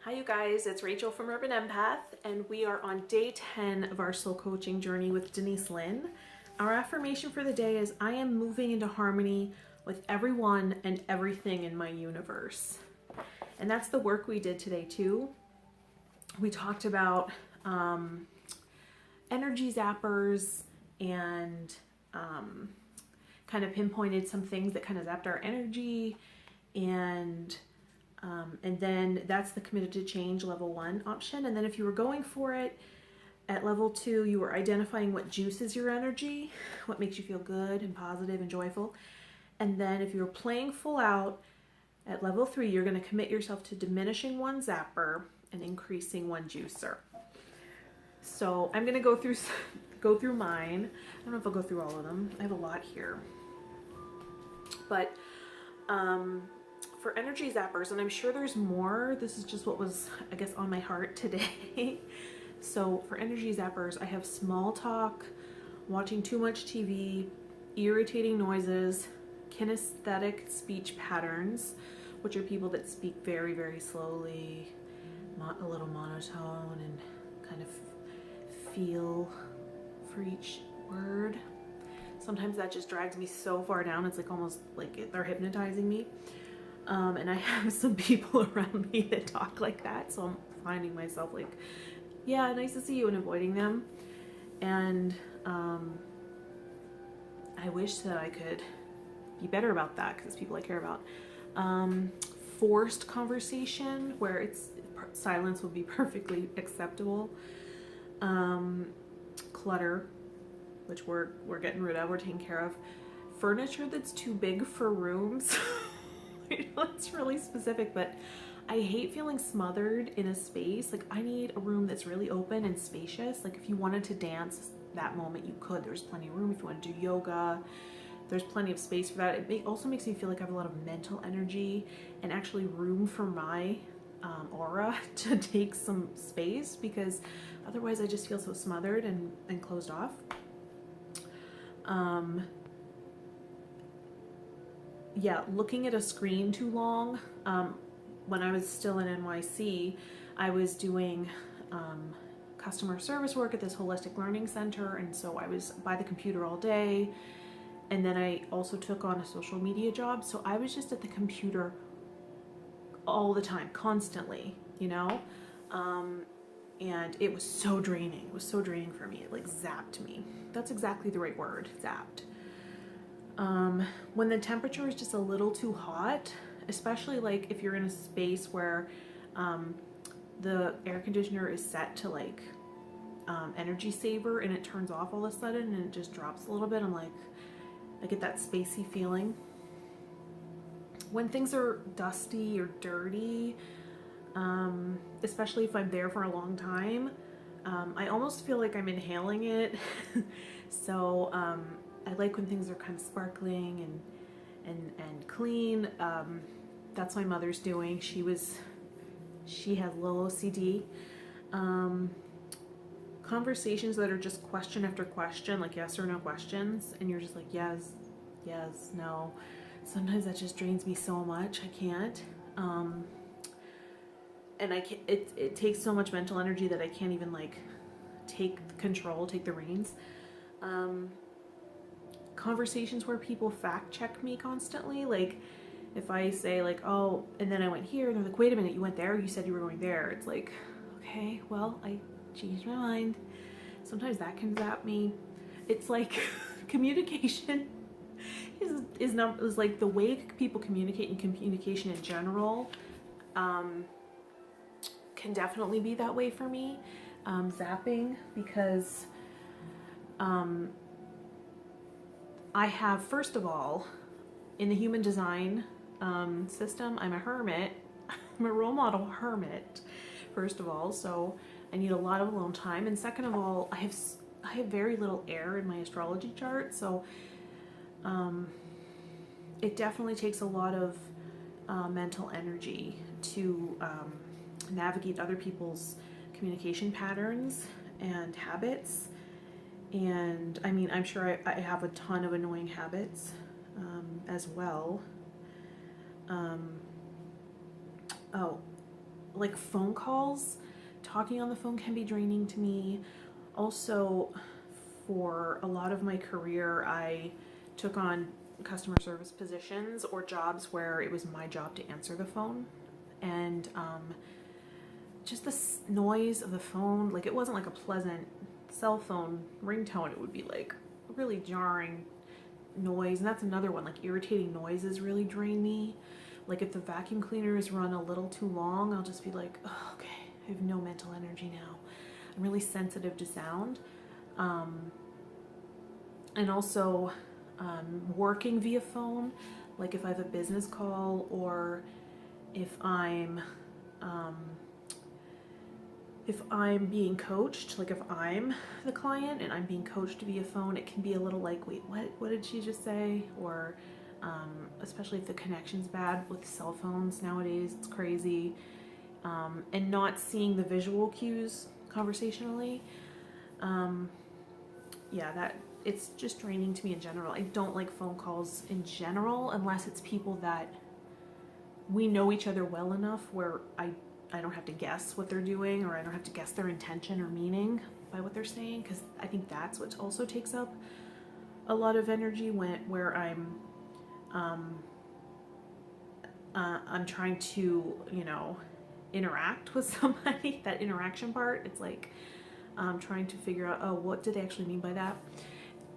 Hi you guys, it's Rachel from Urban Empath, and we are on day 10 of our soul coaching journey with Denise Lynn. Our affirmation for the day is, I am moving into harmony with everyone and everything in my universe. And that's the work we did today too. We talked about energy zappers and kind of pinpointed some things that kind of zapped our energy, and then that's the committed to change level 1 option. And then if you were going for it at level 2, you were identifying what juices your energy, what makes you feel good and positive and joyful. And then if you were playing full out at level 3, you're going to commit yourself to diminishing 1 zapper and increasing 1 juicer. So I'm going to go through mine. I don't know if I'll go through all of them. I have a lot here. But for energy zappers, and I'm sure there's more, this is just what was, I guess, on my heart today. So for energy zappers, I have small talk, watching too much TV, irritating noises, kinesthetic speech patterns, which are people that speak very, very slowly, a little monotone, and kind of feel for each word. Sometimes that just drags me so far down, it's like almost like they're hypnotizing me. And I have some people around me that talk like that, so I'm finding myself like, yeah, nice to see you, and avoiding them. And I wish that I could be better about that, because it's people I care about. Forced conversation, where silence would be perfectly acceptable. Clutter, which we're getting rid of, we're taking care of. Furniture that's too big for rooms. I know it's really specific, but I hate feeling smothered in a space. Like, I need a room that's really open and spacious. Like, if you wanted to dance that moment, you could. There's plenty of room. If you want to do yoga, there's plenty of space for that. It also makes me feel like I have a lot of mental energy and actually room for my aura to take some space, because otherwise I just feel so smothered and closed off. Yeah, looking at a screen too long. When I was still in NYC, I was doing customer service work at this holistic learning center, and so I was by the computer all day. And then I also took on a social media job, so I was just at the computer all the time, constantly, you know? And it was so draining. It was so draining for me. It like zapped me. That's exactly the right word, zapped. When the temperature is just a little too hot, especially like if you're in a space where the air conditioner is set to like energy saver, and it turns off all of a sudden and it just drops a little bit, I'm like, I get that spacey feeling. When things are dusty or dirty, especially if I'm there for a long time, I almost feel like I'm inhaling it. So I like when things are kind of sparkling and clean. That's my mother's doing. She has low OCD. Conversations that are just question after question, like yes or no questions, and you're just like yes, no. Sometimes that just drains me so much. I can't. And I can't, it takes so much mental energy that I can't even like take the reins. Conversations where people fact check me constantly, like if I say like, oh, and then I went here, and they're like, wait a minute, you went there, you said you were going there. It's like, okay, well, I changed my mind. Sometimes that can zap me. It's like communication is like the way people communicate, and communication in general can definitely be that way for me. Zapping, because I have, first of all, in the human design system, I'm a hermit. I'm a role model hermit, first of all, so I need a lot of alone time. And second of all, I have very little air in my astrology chart, so it definitely takes a lot of mental energy to navigate other people's communication patterns and habits. And I mean, I'm sure I have a ton of annoying habits as well. Oh, like phone calls, talking on the phone can be draining to me. Also, for a lot of my career, I took on customer service positions or jobs where it was my job to answer the phone. And just the noise of the phone, like it wasn't like a pleasant cell phone ringtone. It would be like really jarring noise. And that's another one, like irritating noises really drain me. Like if the vacuum cleaners run a little too long, I'll just be like, oh, okay, I have no mental energy now. I'm really sensitive to sound. And also working via phone, like if I have a business call or if I'm being coached, like if I'm the client and I'm being coached via phone, it can be a little like, wait, what did she just say? Or especially if the connection's bad with cell phones nowadays, it's crazy. And not seeing the visual cues conversationally. Yeah, that it's just draining to me in general. I don't like phone calls in general unless it's people that we know each other well enough where I don't have to guess what they're doing, or I don't have to guess their intention or meaning by what they're saying, because I think that's what also takes up a lot of energy where I'm trying to, interact with somebody. That interaction part, it's like trying to figure out, oh, what did they actually mean by that?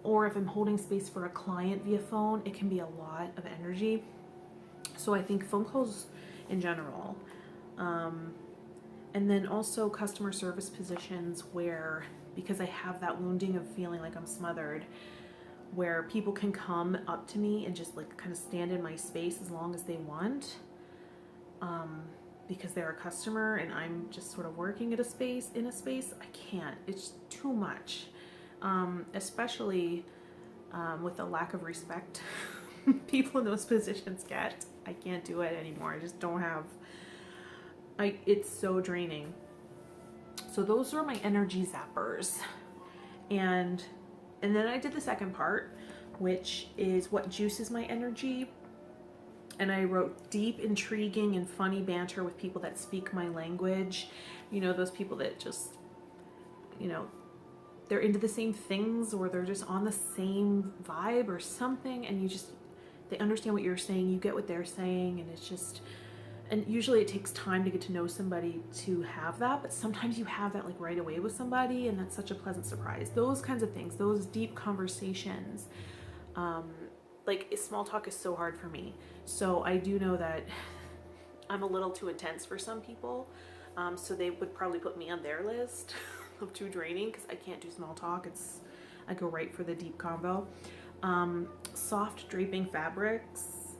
Or if I'm holding space for a client via phone, it can be a lot of energy. So I think phone calls in general. And then also customer service positions where, because I have that wounding of feeling like I'm smothered, where people can come up to me and just like kind of stand in my space as long as they want, because they're a customer and I'm just sort of working at in a space, I can't. It's too much, especially with the lack of respect people in those positions get. I can't do it anymore. I just don't have. It's so draining. So those are my energy zappers, and then I did the second part, which is what juices my energy. And I wrote deep, intriguing, and funny banter with people that speak my language. Those people that just, they're into the same things, or they're just on the same vibe or something, and they understand what you're saying, you get what they're saying, and it's just, and usually it takes time to get to know somebody to have that, but sometimes you have that like right away with somebody, and that's such a pleasant surprise. Those kinds of things, those deep conversations, like small talk is so hard for me. So I do know that I'm a little too intense for some people. So they would probably put me on their list of too draining, because I can't do small talk. I go right for the deep convo. Soft draping fabrics,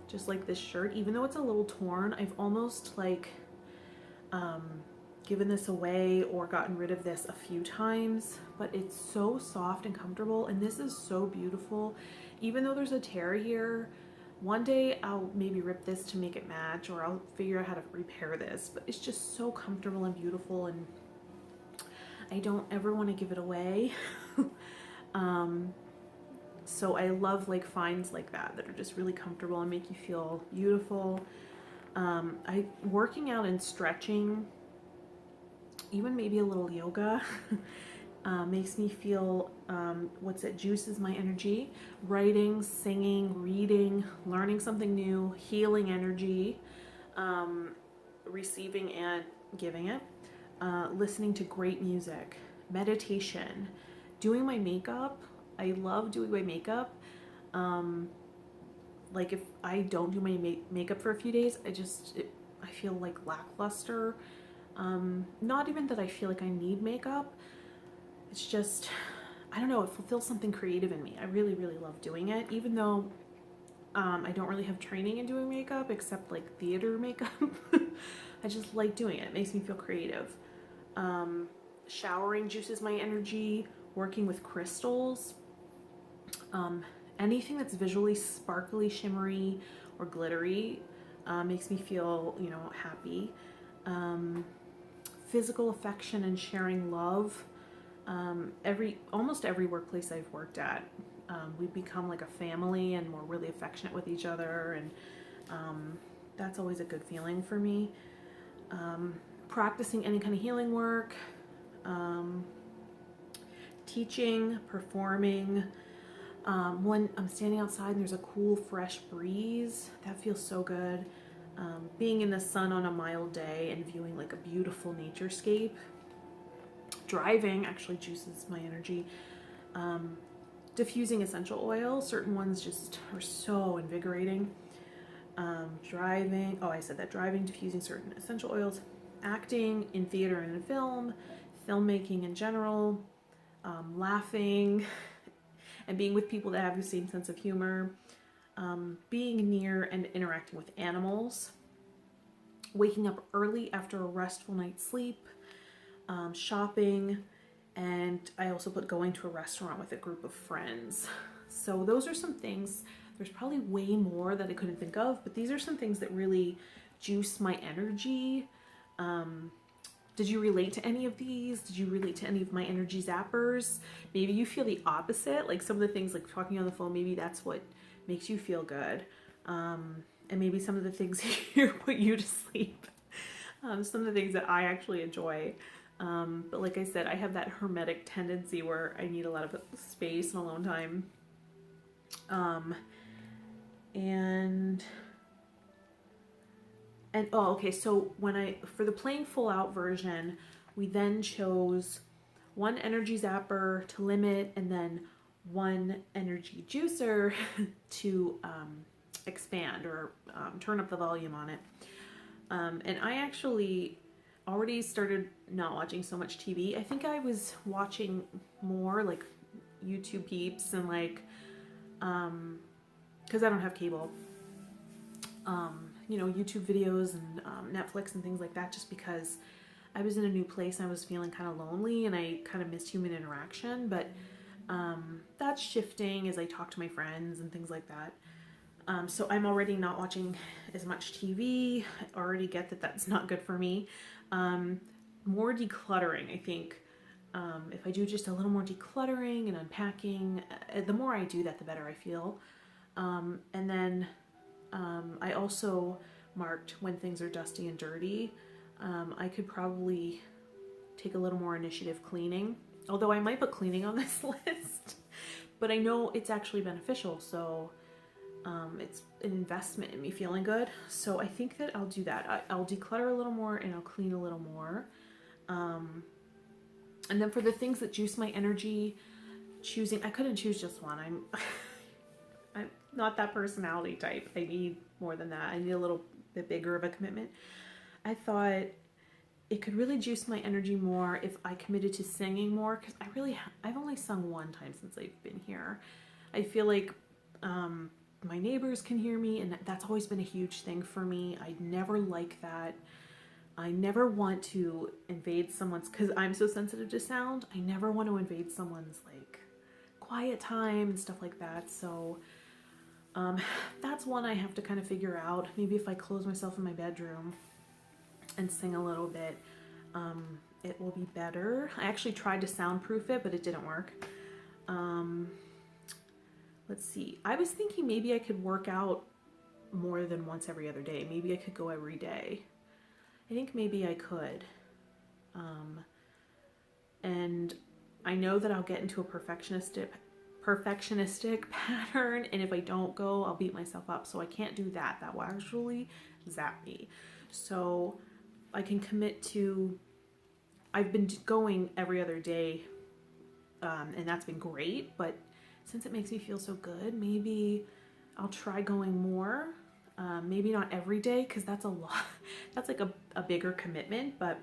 just like this shirt, even though it's a little torn, I've almost like given this away or gotten rid of this a few times, but it's so soft and comfortable, and this is so beautiful. Even though there's a tear here, one day I'll maybe rip this to make it match, or I'll figure out how to repair this, but it's just so comfortable and beautiful, and I don't ever want to give it away. So I love like finds like that are just really comfortable and make you feel beautiful. Working out and stretching, even maybe a little yoga, makes me feel, juices my energy. Writing, singing, reading, learning something new, healing energy, receiving and giving it, listening to great music, meditation, doing my makeup. I love doing my makeup. Like if I don't do my makeup for a few days, I feel like lackluster. Not even that I feel like I need makeup. It's just, I don't know, it fulfills something creative in me. I really, really love doing it, even though I don't really have training in doing makeup except like theater makeup. I just like doing it. It makes me feel creative. Showering juices my energy. Working with crystals. Anything that's visually sparkly, shimmery, or glittery makes me feel, happy. Physical affection and sharing love. Almost every workplace I've worked at, we've become like a family, and we're really affectionate with each other, and That's always a good feeling for me. Practicing any kind of healing work, teaching, performing. When I'm standing outside and there's a cool, fresh breeze, that feels so good. Being in the sun on a mild day and viewing like a beautiful naturescape. Driving actually juices my energy. Diffusing essential oil, certain ones just are so invigorating. Driving, I said that, driving, diffusing certain essential oils, acting in theater and in film, filmmaking in general, laughing, and being with people that have the same sense of humor, being near and interacting with animals, waking up early after a restful night's sleep, shopping, and I also put going to a restaurant with a group of friends. So those are some things. There's probably way more that I couldn't think of, but these are some things that really juice my energy. Did you relate to any of these? Did you relate to any of my energy zappers? Maybe you feel the opposite, like some of the things like talking on the phone, maybe that's what makes you feel good. And maybe some of the things here put you to sleep. Some of the things that I actually enjoy. But like I said, I have that hermetic tendency where I need a lot of space and alone time. Okay, so for the plain full out version, we then chose one energy zapper to limit and then one energy juicer to expand or turn up the volume on it. And I actually already started not watching so much TV. I think I was watching more like YouTube peeps and like, because I don't have cable, YouTube videos and Netflix and things like that, just because I was in a new place and I was feeling kind of lonely and I kind of missed human interaction. But that's shifting as I talk to my friends and things like that. So I'm already not watching as much TV. I already get that that's not good for me. More decluttering, I think. If I do just a little more decluttering and unpacking, the more I do that, the better I feel. And then I also marked when things are dusty and dirty. I could probably take a little more initiative cleaning, although I might put cleaning on this list, but I know it's actually beneficial. So it's an investment in me feeling good. So I think that I'll do that. I'll declutter a little more and I'll clean a little more. And then for the things that juice my energy, I couldn't choose just one. I'm not that personality type. I need more than that. I need a little bit bigger of a commitment. I thought it could really juice my energy more if I committed to singing more, because I've only sung one time since I've been here. I feel like my neighbors can hear me, and that's always been a huge thing for me. I never like that. I never want to invade someone's, because I'm so sensitive to sound, I never want to invade someone's like quiet time and stuff like that. So that's one I have to kind of figure out. Maybe if I close myself in my bedroom and sing a little bit, it will be better. I actually tried to soundproof it, but it didn't work. Let's see. I was thinking maybe I could work out more than once every other day. Maybe I could go every day. I think maybe I could. And I know that I'll get into a perfectionistic pattern, and if I don't go, I'll beat myself up. So I can't do that. That will actually zap me. So I can commit to, I've been going every other day, and that's been great, but since it makes me feel so good, maybe I'll try going more. Maybe not every day, because that's a lot. That's like a bigger commitment, but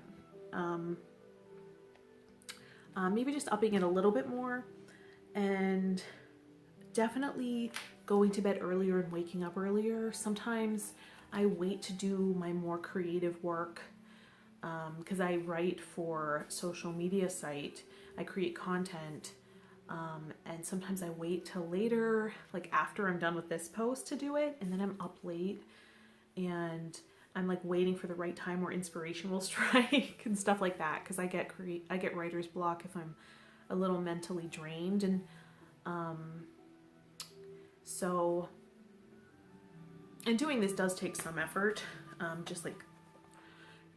maybe just upping it a little bit more, and definitely going to bed earlier and waking up earlier. Sometimes I wait to do my more creative work because I write for a social media site. I create content. And sometimes I wait till later, like after I'm done with this post to do it, and then I'm up late and I'm like waiting for the right time where inspiration will strike and stuff like that, because I get writer's block if I'm a little mentally drained. And so And doing this does take some effort, just like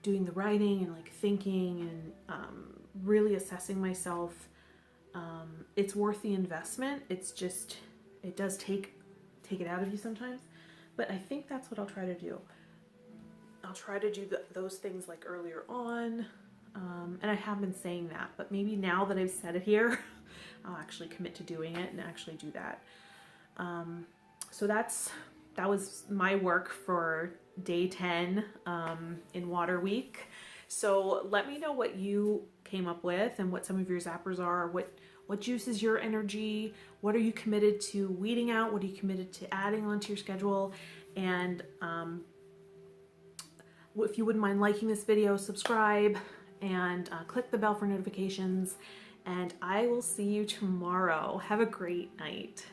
doing the writing and like thinking and really assessing myself. It's worth the investment. It's just, it does take it out of you sometimes. But I think that's what I'll try to do. I'll try to do those things like earlier on. And I have been saying that, but maybe now that I've said it here, I'll actually commit to doing it and actually do that. So that was my work for day 10 in Water Week. So let me know what you came up with and what some of your zappers are. What juices your energy? What are you committed to weeding out? What are you committed to adding onto your schedule? And if you wouldn't mind liking this video, subscribe, and click the bell for notifications. And I will see you tomorrow. Have a great night.